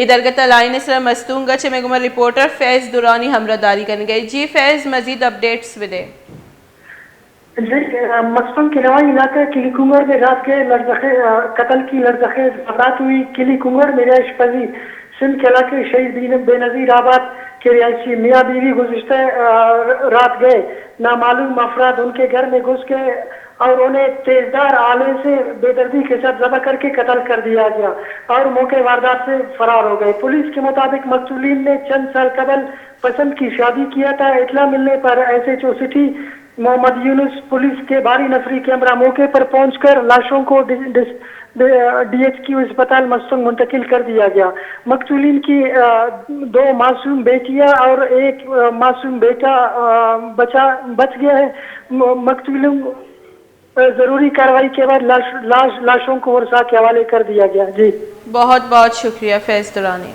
ادھر کا لائن اس طرح مستون گچے میں گمر رپورٹر فیض دورانی ہمراہ داری کرنے گئے. جی فیض مزید اپڈیٹس ودے. مقصد کے نوائی علاقہ کلی کنگر میں رات کے قتل کی لڑزخیز واقعات ہوئی. کلی کنگر میں رہائش پذیر سندھ کے علاقے شہید بے نظیر آباد کے رہائشی میاں بیوی گزشتہ رات گئے نامعلوم افراد ان کے گھر میں گھس گئے اور انہیں تیزدار آلے سے بے دردی کے ساتھ ذبح کر کے قتل کر دیا گیا اور موقع واردات سے فرار ہو گئے. پولیس کے مطابق مقتولین نے چند سال قبل پسند کی شادی کیا تھا. اطلاع ملنے پر SHO سٹی محمد یونس پولیس کے بھاری نفری کیمرہ موقع پر پہنچ کر لاشوں کو DHQ اسپتال مستونگ منتقل کر دیا گیا. مقتولین کی 2 معصوم بیٹیاں اور 1 معصوم بیٹا بچ گیا ہے. مقتولوں ضروری کارروائی کے بعد لاشوں کو ورثاء کے حوالے کر دیا گیا. جی بہت بہت شکریہ فیض دورانی.